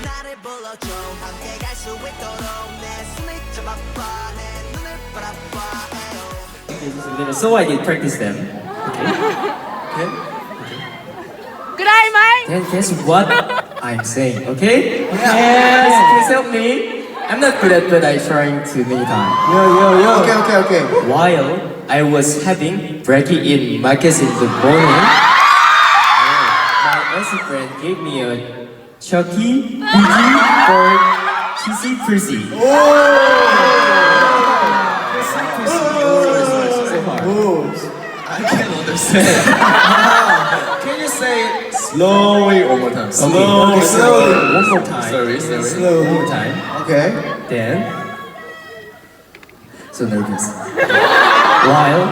나를 불러줘 함께 갈 수 있도록 내 손을 잡아봐 내 눈을 바라봐. Okay, just a little. So I did practice them. Okay. Good eye, mate. Then guess what I'm saying, okay? Yes, please help me. I'm not good at but I'm trying to many times. Okay. While I was having brekkie in markets in the morning, my Aussie friend gave me a Chucky BG for cheesy prissy. I can't understand. Can you say slowly one more time? Okay, Slowly. one more time. Sorry. One more time. Okay. Then, so nervous. While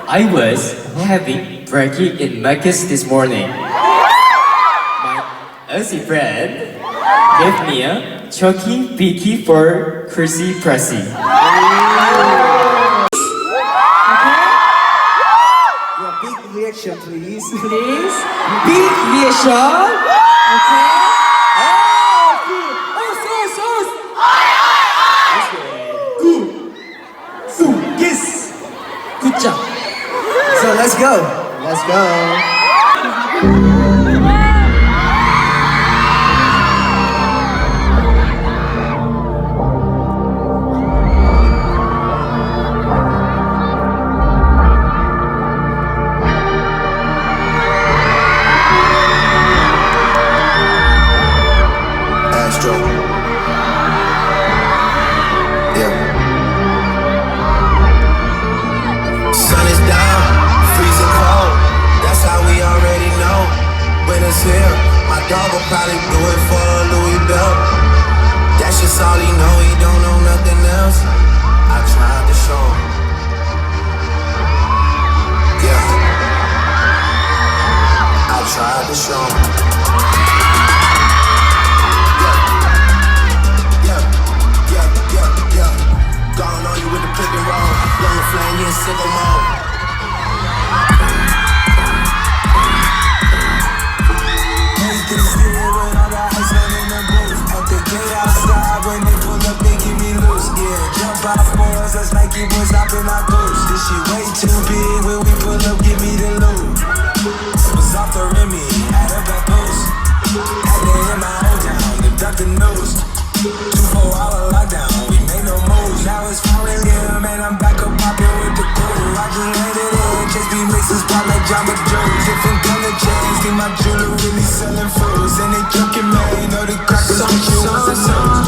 I was having brekkie in markets this morning, my Aussie friend gave me a Chucky BG for Chrissy Pressy. Big reaction, please. Please, big reaction. Okay. Yes. Good job. So let's go. Astro. Yeah. Sun is down, freezing cold. That's how we already know. Winter's here. My dog will probably do it for a Louis belt. That's just all he know. He don't know nothing else. I tried to show him. Yeah. I tried to show him. Gone on you with the pick and roll. Young flame, you in sicko mode. Hands to the ceiling when I got ice on in the booth. At the gate outside when they pull up, they give me loose. Yeah, jump out boys, that's like it was stopping our boots. This shit way too big when we pull up, give me the loot. Was off the Remy, had a back boost. Had to hit my old town, they ducked the news. 24-hour lockdown, we made no moves. Now it's 4 a.m. and I'm back up poppin' with the crew. I just landed in, just be mixes pop like Jamba Joe's. Different color chains, get my jewelry really selling fools. And they joking, man, know the crackers with you was the news.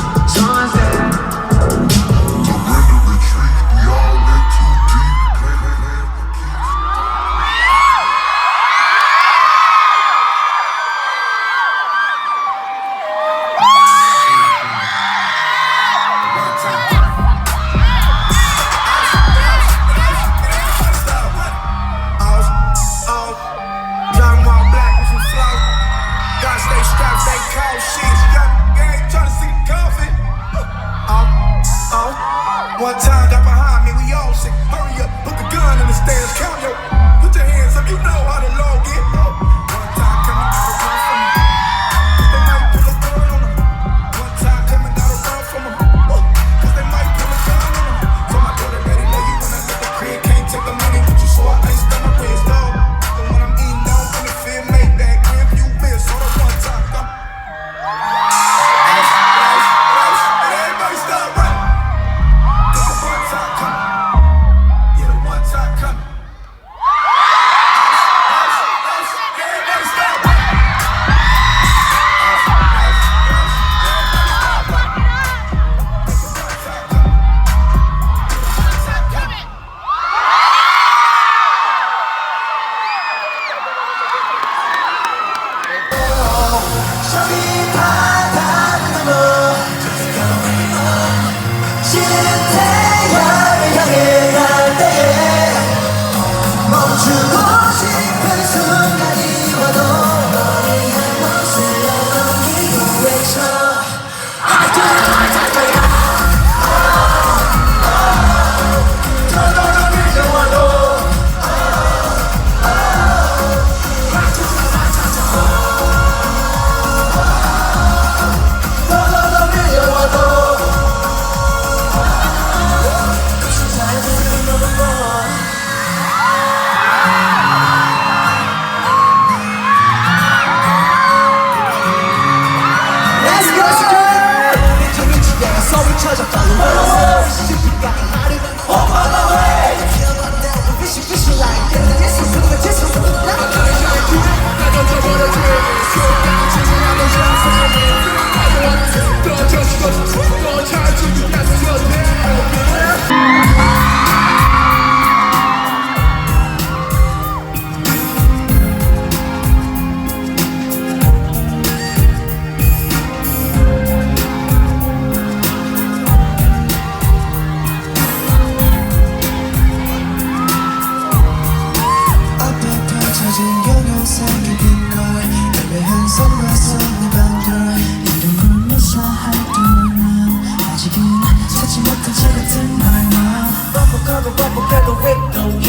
하고 반복해도 획도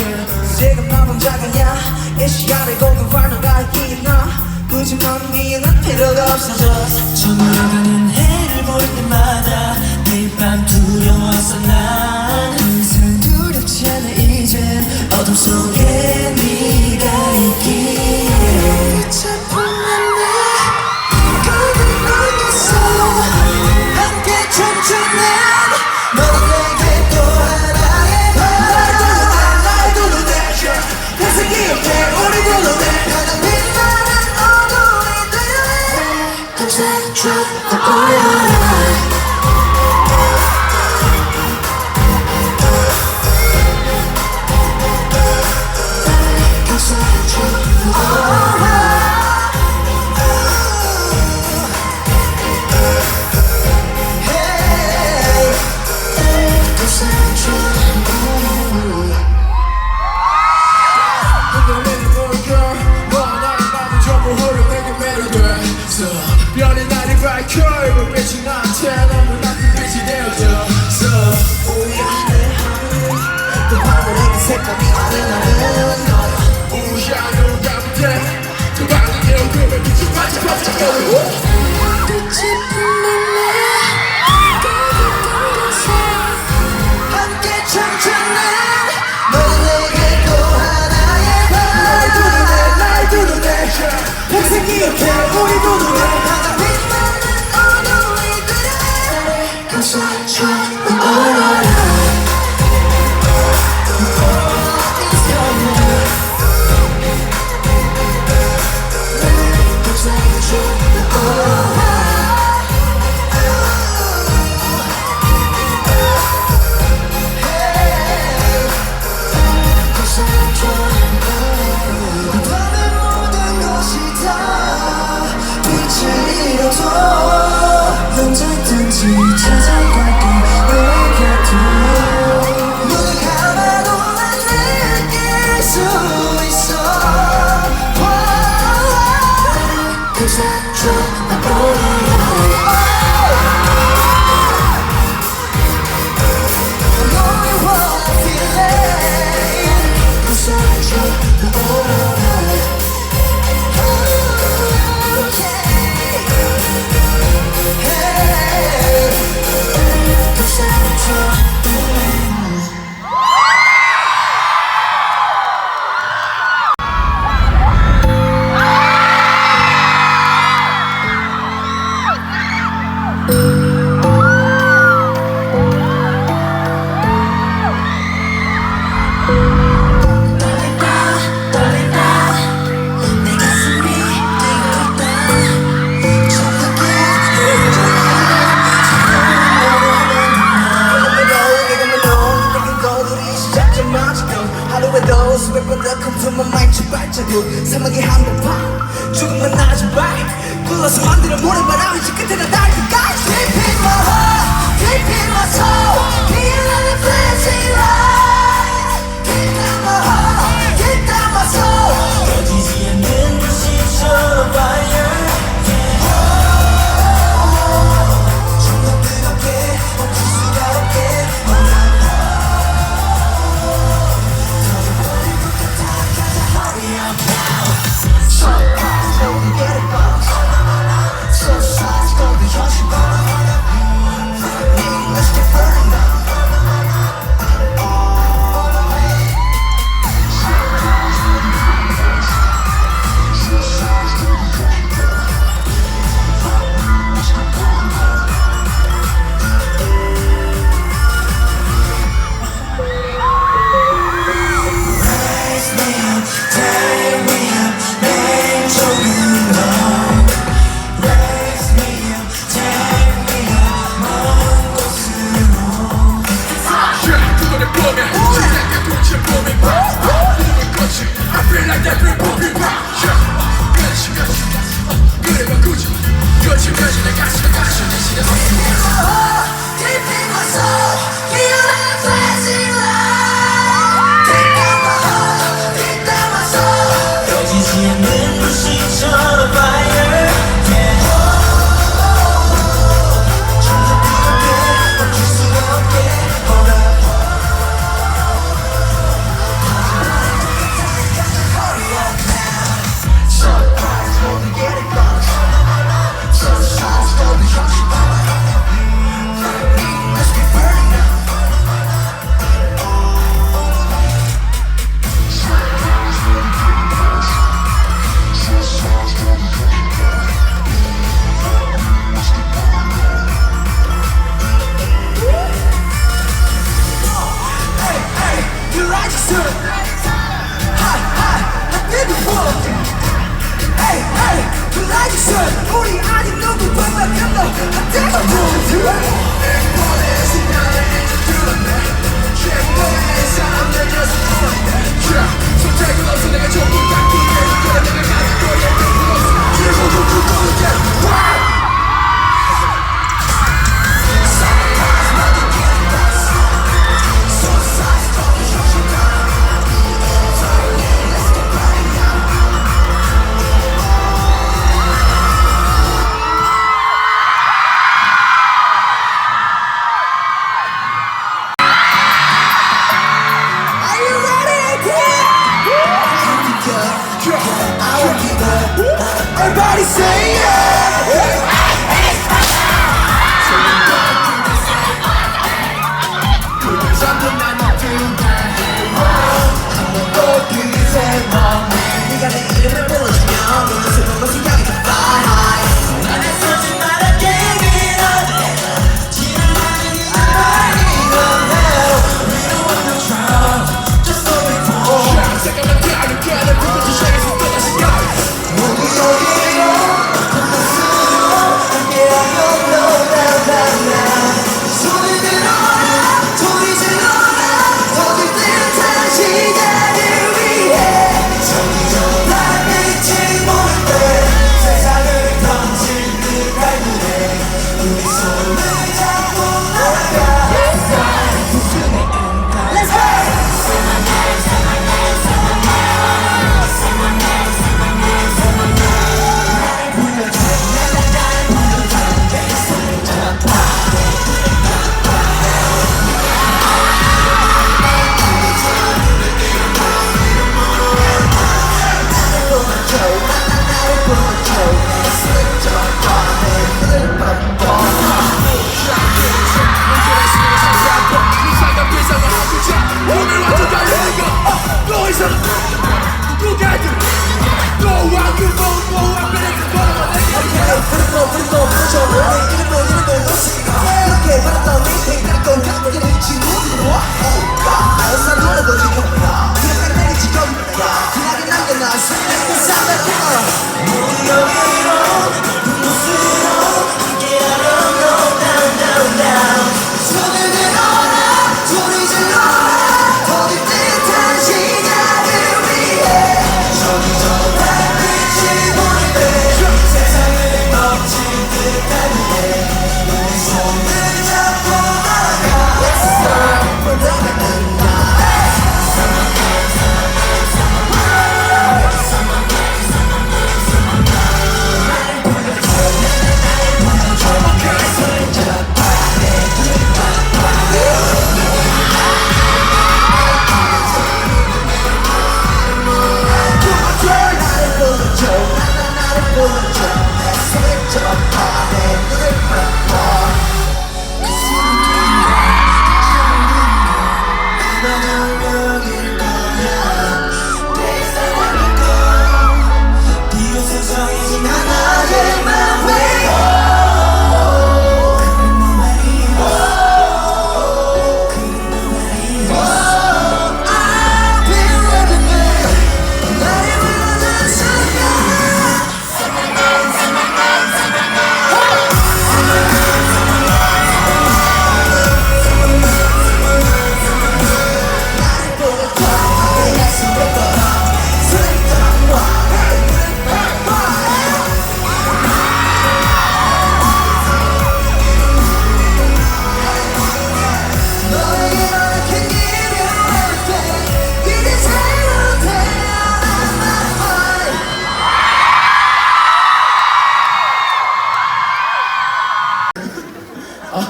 지금 나 혼자가냐 이 시간에 고급한 너가 있나 굳이 넌 위에 난 필요가 없어져 저물어가는 해를 볼 때마다 매일 밤 두려워서 난 더 이상 두렵지 않아 이젠 어둠 속에 네가 있기에 자꾸만 내 거기 넌 함께 춤추는 너는 내게 또 하나의 날 둘러대줘 다시 기억해 우리 둘러대 가장 빛나는 어둠이 되어 감사줘 별이 날이 밝혀 불빛이 나한테 너무 나쁜 빛이 되어져 우연의 하루 또 밤을 색깔이 아닌 나는 우야 누가 못해 또 방에 얼굴에 빛이 반짝반짝거려 빛이 빛날래 함께 춤추는 너는 내게 또 하나의 날 두루대 평생 기억해 우리 둘의 가장 빛나는 어둠이 되어 감사줘 언제든지 찾아갈게 너의 곁으로 눈을 감아도 난 느낄 수 있어 감사줘 너의 what I feel 감사줘 하루에도 수백 번 더 컴투만 마이크 발자국 사막의 한복판 죽음만 나지 발 굴러서 만들어 모래바람이 지 끝에는 날개까지 Deep in my heart, deep in my soul Feel like a flashing light Deep in my heart, deep in my soul 꺼지지 않는 불씨처럼 fire 좀 더 뜨겁게 멈출 수가 없게 sun. Hot, hot, like baby boy. Hey, hey, we like the sun. 우리 아직 너무 반짝한다. 내가 보여줘. 뻔해서 나를 이제 들었네. 최고의 사람들 계속 보이네. 선택은 없어 내가 전부 다 기대해. 그래 내가 가진 거에 끝은 없어. 일본도 그거는 get wild. Everybody say yeah! 네가 내 이름을 불러주면 모든 슬픈 것이 향해 fly high. 나는 서지 말아 give it up. 지나가는 이 말이건 hell. We don't want no trouble, just so before. 잠깐만 가는 가는 불꽃이 향해서 떠나시 가. 모두 여기로 불렀으로 함께하여 blow down down down. 손을 들어라 소리 질러라 더 짙은 시간을 위해. 정의로운 달빛이 보일 때 세상을 던질 듯 갈무해. 우리 손을 잡고 나가. Let's go! Say my name, say my name, say my name. Say my name, say my name, say my name. 불러줘 나를 불러줘 내 손을 잡아.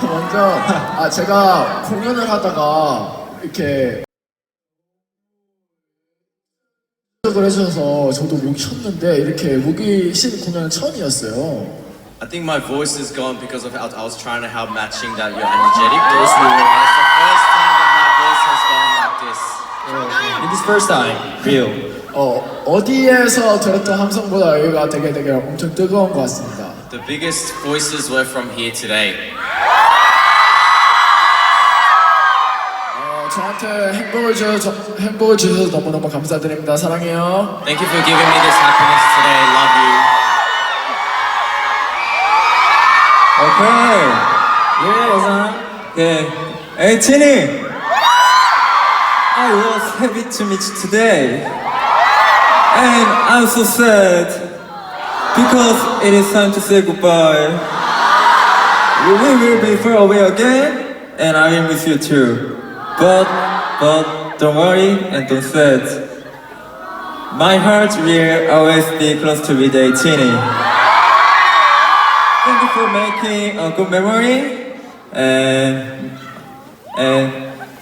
먼저 제가 공연을 하다가 이렇게 을 해주셔서 저도 목이 쉬었는데 이렇게 목이 쉰 공연은 처음이었어요. I think my voice is gone because of I was trying to help matching that your energetic voice. That's the first time that my voice has gone like this. It is first time, real. 어디에서 들었던 함성보다 여기가 되게 엄청 뜨거운 것 같습니다. The biggest voices were from here today. 저한테 행복을 주셔서 너무너무 감사드립니다. 사랑해요. Thank you for giving me this happiness today. Love you. Okay. 예, 여상. Okay. Atiny. I was happy to meet you today. And I'm so sad because it is time to say goodbye. We will be far away again, and I will miss you too. But don't worry and don't sad. My heart will always be close to with Atiny. Thank you for making a good memory, and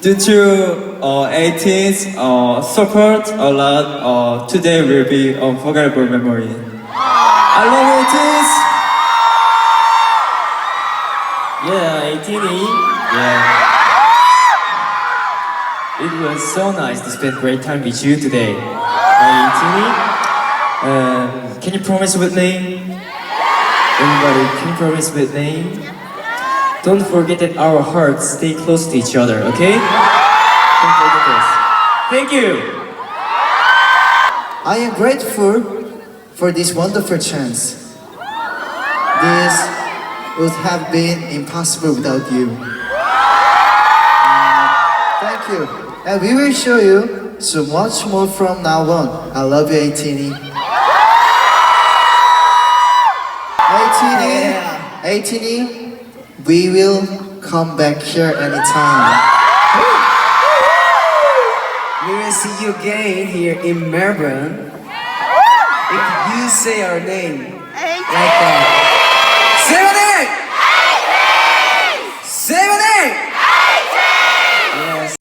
due to Ateez support a lot, today will be an unforgettable memory. I love you, Ateez. Yeah, Atiny. Yeah. It was so nice to spend great time with you today. Atiny. Can you promise with me? Everybody, can you promise with me? Don't forget that our hearts stay close to each other, okay? Don't forget this. Thank you! I am grateful for this wonderful chance. This would have been impossible without you. Thank you. And we will show you so much more from now on. I love you, Atiny. Atiny, we will come back here anytime. We will see you again here in Melbourne. If you say our name like that. 7 8! 7 8! Yes.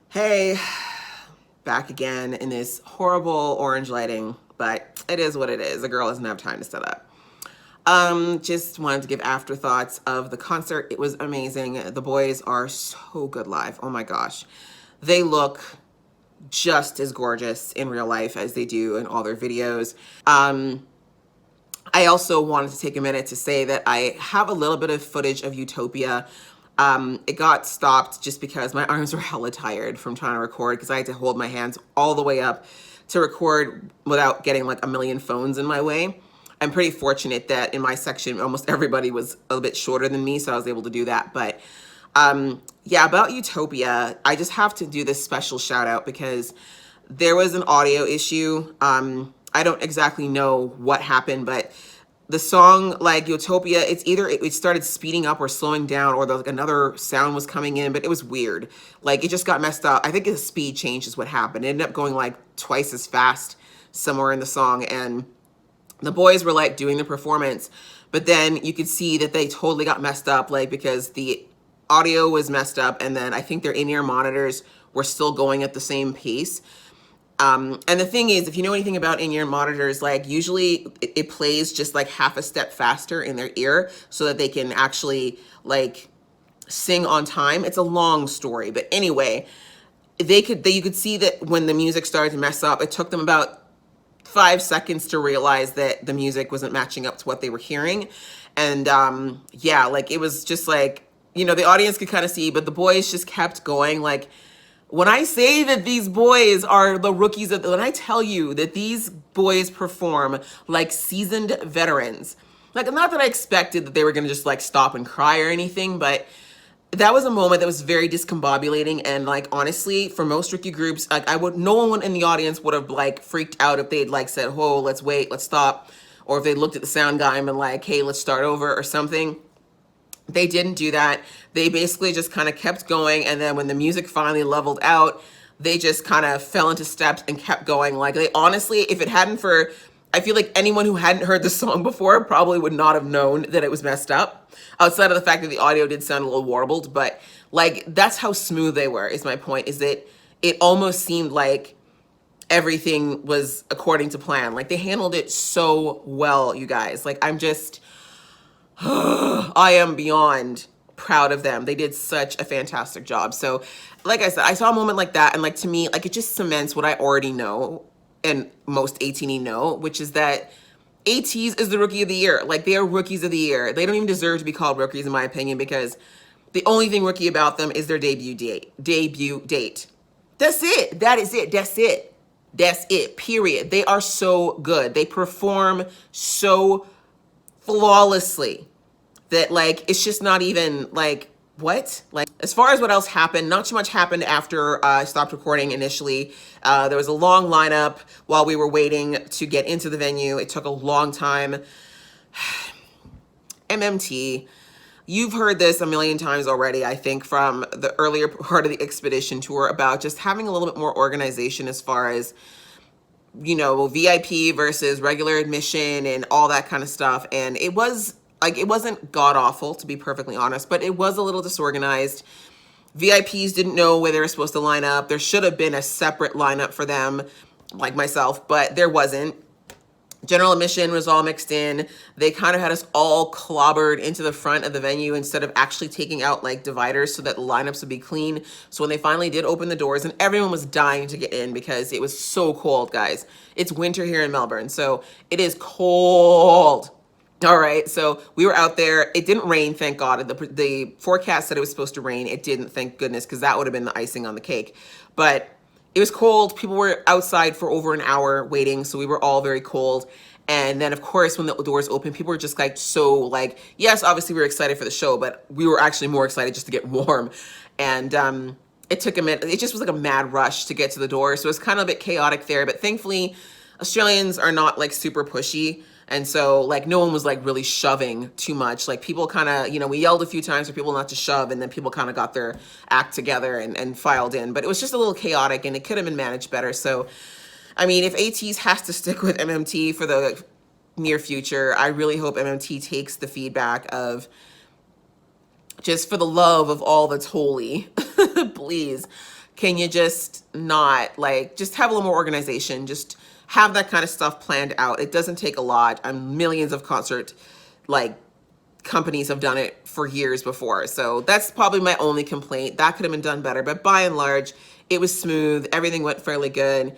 Hey, back again in this horrible orange lighting, but it is what it is. The girl doesn't have time to set up. Just wanted to give afterthoughts of the concert. It was amazing. The boys are so good live. Oh my gosh. They look just as gorgeous in real life as they do in all their videos. I also wanted to take a minute to say that I have a little bit of footage of Utopia. It got stopped just because my arms were hella tired from trying to record, because I had to hold my hands all the way up to record without getting like a million phones in my way. I'm pretty fortunate that in my section, almost everybody was a bit shorter than me, so I was able to do that. But yeah, about Utopia, I just have to do this special shout out because there was an audio issue. I don't exactly know what happened, but the song, like Utopia, it's either it started speeding up or slowing down, or like another sound was coming in, but it was weird. Like it just got messed up. I think the speed change is what happened. It ended up going like twice as fast somewhere in the song, and the boys were like doing the performance, but then you could see that they totally got messed up, like because the audio was messed up, and then I think their in-ear monitors were still going at the same pace. And the thing is, if you know anything about in-ear monitors, like usually it plays just like half a step faster in their ear so that they can actually like sing on time. It's a long story, but anyway, you could see that when the music started to mess up, it took them about 5 seconds to realize that the music wasn't matching up to what they were hearing. And yeah, like it was just like, you know, the audience could kind of see, but the boys just kept going. Like when I say that these boys are the rookies when I tell you that these boys perform like seasoned veterans, like not that I expected that they were going to just like stop and cry or anything, but that was a moment that was very discombobulating. And like, honestly, for most rookie groups, like no one in the audience would have like freaked out if they'd like said, "Whoa, let's wait, let's stop." Or if they looked at the sound guy and been like, "Hey, let's start over," or something. They didn't do that. They basically just kind of kept going. And then when the music finally leveled out, they just kind of fell into steps and kept going. Like they honestly, if it hadn't for, I feel like anyone who hadn't heard the song before probably would not have known that it was messed up, outside of the fact that the audio did sound a little warbled. But like, that's how smooth they were, is my point, is that it almost seemed like everything was according to plan. Like they handled it so well, you guys. Like I'm just, I am beyond proud of them. They did such a fantastic job. So like I said, I saw a moment like that, and like to me, like it just cements what I already know and most Atiny know, which is that Ateez is the rookie of the year. Like they are rookies of the year. They don't even deserve to be called rookies in my opinion, because the only thing rookie about them is their debut date. That's it. That is it. That's it. That's it. Period. They are so good. They perform so flawlessly that like it's just not even like, what? Like as far as what else happened, not too much happened after I stopped recording initially. There was a long lineup while we were waiting to get into the venue. It took a long time. MMT, you've heard this a million times already, I think, from the earlier part of the expedition tour about just having a little bit more organization as far as, you know, VIP versus regular admission and all that kind of stuff. And it was like, it wasn't god awful, to be perfectly honest, but it was a little disorganized. VIPs didn't know where they were supposed to line up. There should have been a separate lineup for them, like myself, but there wasn't. General admission was all mixed in. They kind of had us all clobbered into the front of the venue instead of actually taking out like dividers so that the lineups would be clean. So when they finally did open the doors, and everyone was dying to get in because it was so cold, guys. It's winter here in Melbourne, so it is cold. All right, so we were out there. It didn't rain, thank God. The forecast said it was supposed to rain. It didn't, thank goodness, because that would have been the icing on the cake. But it was cold. People were outside for over an hour waiting, so we were all very cold. And then, of course, when the doors opened, people were just like so like, yes, obviously we were excited for the show, but we were actually more excited just to get warm. And it took a minute. It just was like a mad rush to get to the door. So it was kind of a bit chaotic there. But thankfully, Australians are not like super pushy. And so like no one was like really shoving too much. Like people kind of, you know, we yelled a few times for people not to shove, and then people kind of got their act together and filed in. But it was just a little chaotic, and it could have been managed better. So, I mean, if Ateez has to stick with MMT for the near future, I really hope MMT takes the feedback of, just for the love of all that's holy, please, can you just not, like, just have a little more organization, just have that kind of stuff planned out. It doesn't take a lot. Millions of concert like companies have done it for years before. So that's probably my only complaint. That could have been done better, but by and large, it was smooth. Everything went fairly good.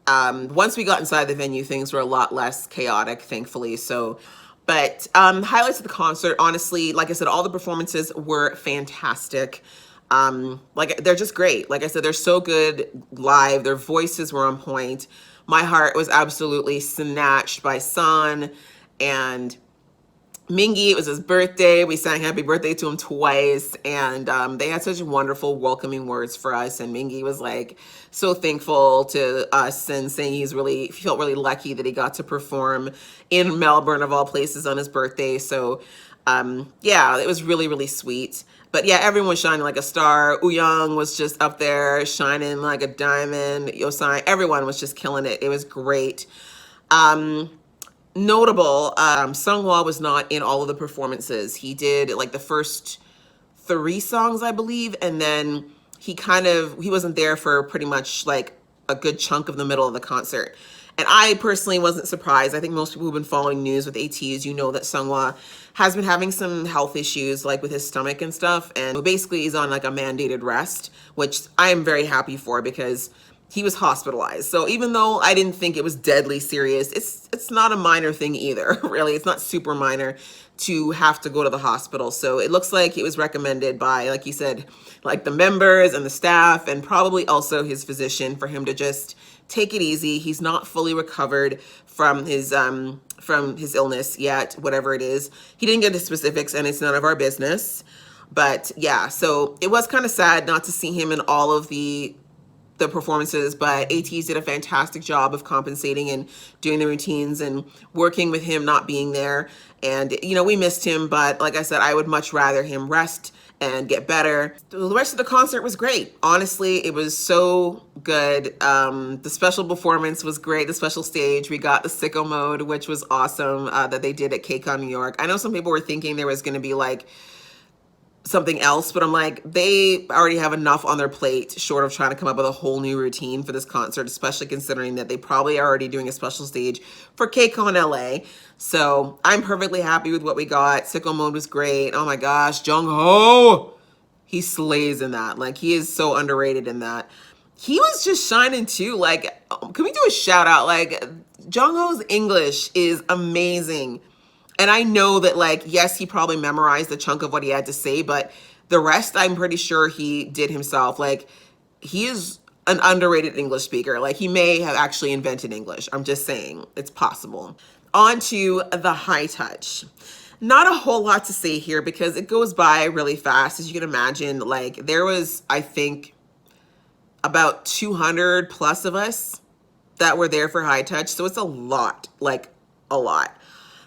Once we got inside the venue, things were a lot less chaotic, thankfully. So, but highlights of the concert, honestly, like I said, all the performances were fantastic. Like they're just great. Like I said, they're so good live. Their voices were on point. My heart was absolutely snatched by San and Mingy. It was his birthday. We sang happy birthday to him twice, and they had such wonderful welcoming words for us, and Mingy was like so thankful to us and saying he felt really lucky that he got to perform in Melbourne of all places on his birthday. So yeah, it was really, really sweet. But yeah, everyone was shining like a star. Young was just up there shining like a diamond. Yosai, everyone was just killing it. It was great. Notable, Sungwa was not in all of the performances. He did like the first 3 songs, I believe, and then he wasn't there for pretty much like a good chunk of the middle of the concert. And I personally wasn't surprised. I think most people who've been following news with Ateez, you know that Sungwa has been having some health issues like with his stomach and stuff, and basically he's on like a mandated rest, which I am very happy for because he was hospitalized. So even though I didn't think it was deadly serious, it's not a minor thing either, really. It's not super minor to have to go to the hospital. So it looks like it was recommended by, like you said, like the members and the staff and probably also his physician for him to just take it easy. He's not fully recovered from his illness yet, whatever it is. He didn't get into specifics and it's none of our business. But yeah, so it was kind of sad not to see him in all of the performances, but Ateez did a fantastic job of compensating and doing the routines and working with him not being there. And, you know, we missed him, but like I said, I would much rather him rest and get better. The rest of the concert was great. Honestly, it was so good. The special performance was great. The special stage, we got the sicko mode, which was awesome, that they did at KCON New York. I know some people were thinking there was going to be like something else, but I'm like, they already have enough on their plate short of trying to come up with a whole new routine for this concert, especially considering that they probably are already doing a special stage for KCON LA. So I'm perfectly happy with what we got. Sicko mode was great. Oh my gosh, Jungho, he slays in that. Like, he is so underrated in that. He was just shining too. Like, can we do a shout out? Like, Jungho's English is amazing. And I know that, like, yes, he probably memorized a chunk of what he had to say, but the rest, I'm pretty sure he did himself. Like, he is an underrated English speaker. Like, he may have actually invented English. I'm just saying, it's possible. On to the high touch. Not a whole lot to say here because it goes by really fast. As you can imagine, like, there was, I think, about 200 plus of us that were there for high touch. So it's a lot, like a lot.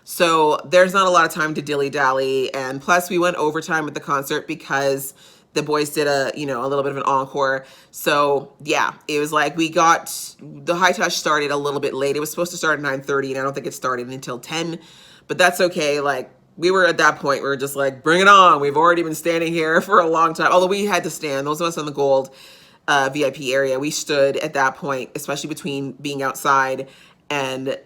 So there's not a lot of time to dilly-dally, and plus we went overtime with the concert because the boys did a little bit of an encore. So yeah, it was like the high touch started a little bit late. It was supposed to start at 9:30, and I don't think it started until 10, but that's okay. Like, we were at that point, we were just like, bring it on. We've already been standing here for a long time. Although we had to stand, those of us in the gold VIP area, we stood at that point, especially between being outside and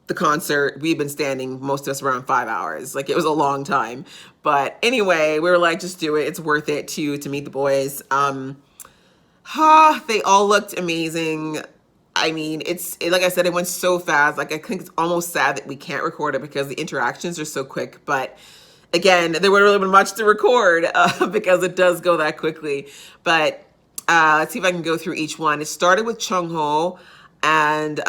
the concert. We've been standing, most of us, around 5 hours. Like, it was a long time. But anyway, we were like, just do it. It's worth it to meet the boys. They all looked amazing. I mean, like I said, it went so fast. Like, I think it's almost sad that we can't record it because the interactions are so quick. But again, there would really been much to record because it does go that quickly. But let's see if I can go through each one. It started with Jungho. And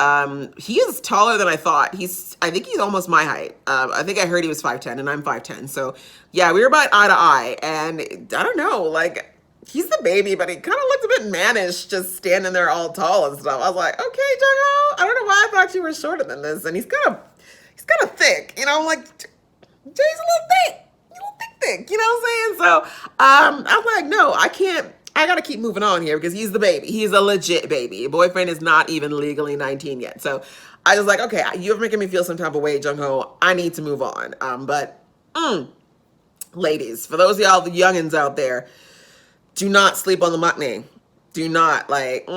he is taller than I thought. I think he's almost my height. I think I heard he was 5'10", and I'm 5'10". So yeah, we were about eye to eye. And I don't know, like, he's the baby, but he kind of looked a bit mannish just standing there all tall and stuff. I was like, okay, Jungho, I don't know why I thought you were shorter than this. And he's kind of thick, you know. I'm like, Jay's a little thick, you know what I'm saying? So I'm like, no, I gotta keep moving on here because he's the baby. He's a legit baby. Your boyfriend is not even legally 19 yet. So I was like, okay, you're making me feel some type of way, Jungho. I need to move on. But ladies, for those of y'all, the youngins out there, do not sleep on the maknae. Do not, like,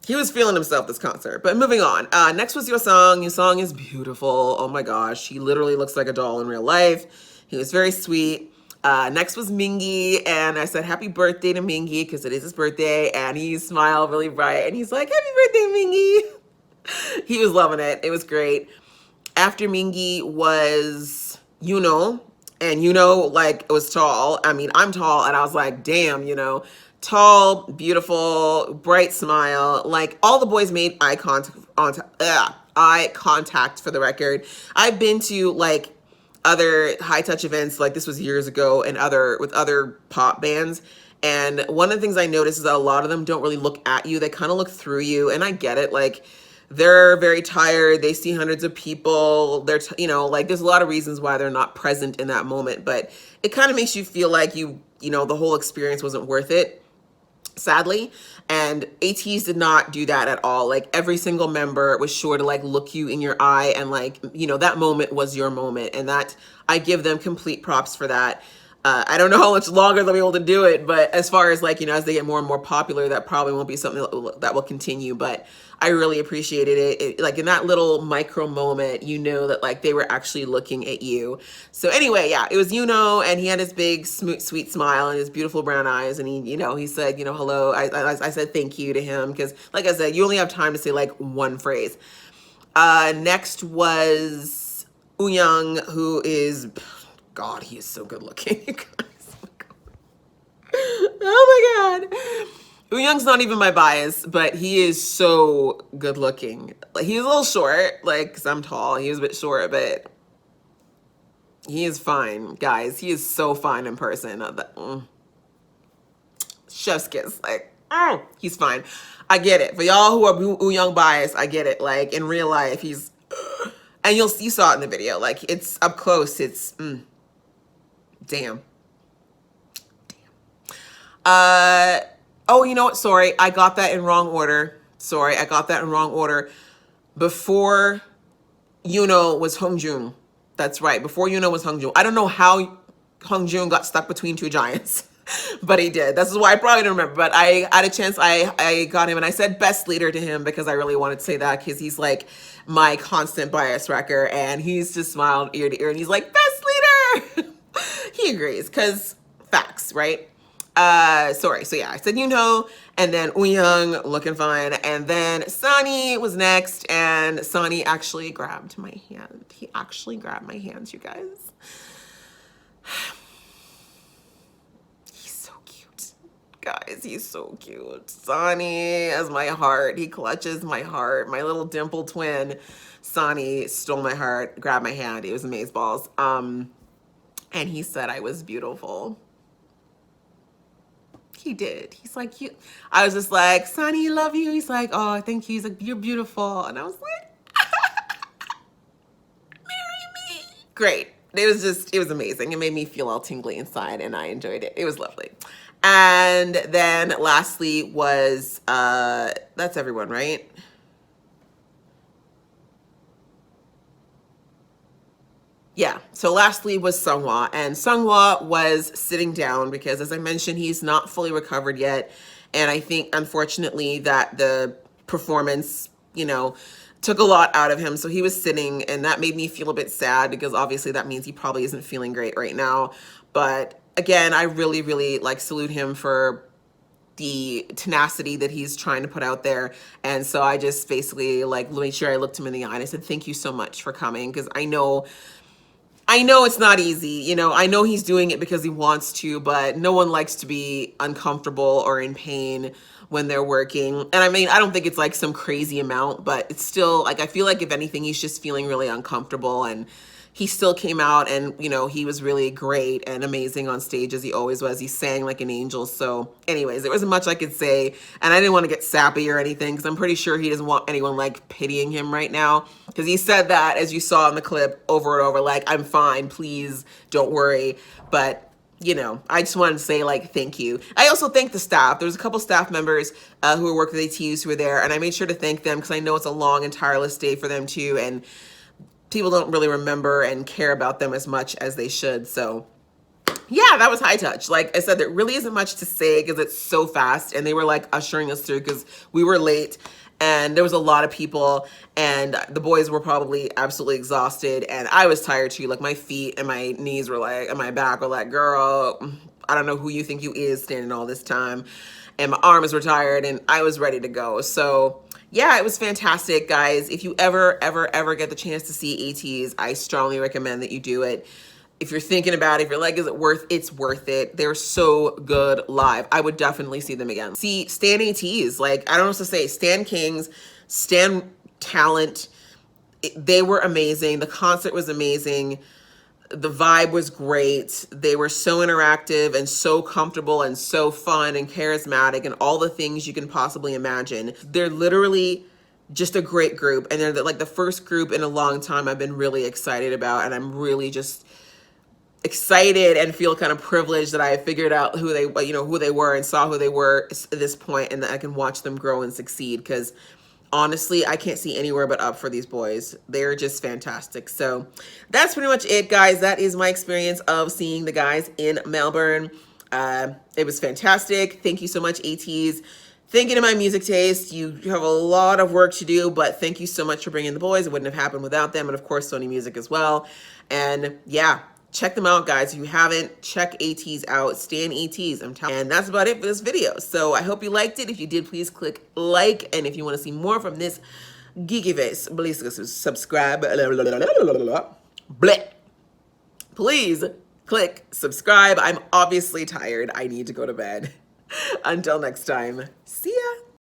he was feeling himself this concert. But moving on. Next was Yosong. Yosong is beautiful. Oh my gosh. He literally looks like a doll in real life. He was very sweet. Next was Mingi, and I said happy birthday to Mingi because it is his birthday, and he smiled really bright, and he's like, happy birthday, Mingi. He was loving it. It was great. After Mingi was Yuno, and Yuno, like, it was tall. I mean, I'm tall, and I was like, damn, tall, beautiful, bright smile. Like, all the boys made eye contact for the record. I've been to, like, other high touch events, like this was years ago, and with other pop bands, and one of the things I noticed is that a lot of them don't really look at you. They kind of look through you, and I get it. Like, they're very tired. They see hundreds of people. They're like, there's a lot of reasons why they're not present in that moment, but it kind of makes you feel like the whole experience wasn't worth it, sadly. And Ateez did not do that at all. Like, every single member was sure to, like, look you in your eye, and, like, that moment was your moment, and that I give them complete props for that. I don't know how much longer they'll be able to do it, but as far as, like, as they get more and more popular, that probably won't be something that will continue. But I really appreciated it. Like, in that little micro moment, that, like, they were actually looking at you. So anyway, yeah, it was and he had his big sweet smile and his beautiful brown eyes, and he said, hello. I said thank you to him because, like I said, you only have time to say, like, one phrase. Next was Uyang, who is, God, he is so good looking, you guys. Oh my God. Uyang's not even my bias, but he is so good looking. Like, he's a little short, like, because I'm tall. He was a bit short, but he is fine, guys. He is so fine in person. Chef's kiss. Like, he's fine. I get it. For y'all who are Uyang biased, I get it. Like, in real life, he's... And you saw it in the video. Like, it's up close. It's... Damn. Oh, you know what? Sorry, I got that in wrong order. Before was Hongjoong. That's right. Before was Hongjoong. I don't know how Hongjoong got stuck between two giants, but he did. This is why I probably don't remember. But I had a chance. I got him, and I said best leader to him because I really wanted to say that because he's like my constant bias wrecker, and he's just smiled ear to ear, and he's like, best leader. He agrees because facts, right? Sorry. So yeah, I said, and then Uyang looking fine. And then Sunny was next, and Sunny actually grabbed my hand. He actually grabbed my hands, you guys. He's so cute. Guys, he's so cute. Sunny is my heart. He clutches my heart. My little dimple twin, Sunny, stole my heart, grabbed my hand. It was amazeballs. And he said I was beautiful. He did. He's like, I was just like, Sunny, love you. He's like, oh, thank you. He's like, you're beautiful. And I was like, marry me. Great. It was amazing. It made me feel all tingly inside, and I enjoyed it. It was lovely. And then lastly was, that's everyone, right? Yeah, so lastly was Seonghwa, and Seonghwa was sitting down because, as I mentioned, he's not fully recovered yet, and I think, unfortunately, that the performance, took a lot out of him, so he was sitting, and that made me feel a bit sad because obviously that means he probably isn't feeling great right now, but again, I really, really, salute him for the tenacity that he's trying to put out there, and so I just basically, made sure I looked him in the eye, and I said, thank you so much for coming, because I know it's not easy, I know he's doing it because he wants to, but no one likes to be uncomfortable or in pain when they're working. And I mean, I don't think it's some crazy amount, but it's still I feel like if anything, he's just feeling really uncomfortable, and he still came out and, he was really great and amazing on stage as he always was. He sang like an angel. So anyways, there wasn't much I could say, and I didn't want to get sappy or anything because I'm pretty sure he doesn't want anyone pitying him right now, because he said that, as you saw in the clip, over and over, I'm fine, please don't worry. But I just wanted to say thank you. I also thank the staff. There was a couple staff members who were working with Ateez who were there, and I made sure to thank them because I know it's a long and tireless day for them too, and people don't really remember and care about them as much as they should. So Yeah, that was high touch. Like I said, there really isn't much to say because it's so fast, and they were like ushering us through because we were late and there was a lot of people, and the boys were probably absolutely exhausted, and I was tired too. Like my feet and my knees were like, and my back were like, girl, I don't know who you think you is standing all this time. And my arms were tired and I was ready to go. So yeah, it was fantastic, guys. If you ever get the chance to see Ateez, I strongly recommend that you do it. If you're thinking about it, if you're like, is it worth it? It's worth it. They're so good live. I would definitely see them again. See, stan Ateez, like, I don't know what to say. Stan Kings, stan talent. They were amazing. The concert was amazing. The vibe was great. They were so interactive and so comfortable and so fun and charismatic and all the things you can possibly imagine. They're literally just a great group. And they're like the first group in a long time I've been really excited about. And I'm really just excited and feel kind of privileged that I figured out who they were and saw who they were at this point, and that I can watch them grow and succeed, because honestly, I can't see anywhere but up for these boys. They're just fantastic. So that's pretty much it, guys. That is my experience of seeing the guys in Melbourne. It was fantastic. Thank you so much, Ateez. Thank you to my music taste. You have a lot of work to do, but thank you so much for bringing the boys. It wouldn't have happened without them, and of course, Sony Music as well. And yeah, check them out, guys. If you haven't, check Ateez out. Stan Ateez, I'm telling you. And that's about it for this video. So I hope you liked it. If you did, please click like. And if you want to see more from this geeky face, please subscribe. Bleh. Please click subscribe. I'm obviously tired. I need to go to bed. Until next time, see ya.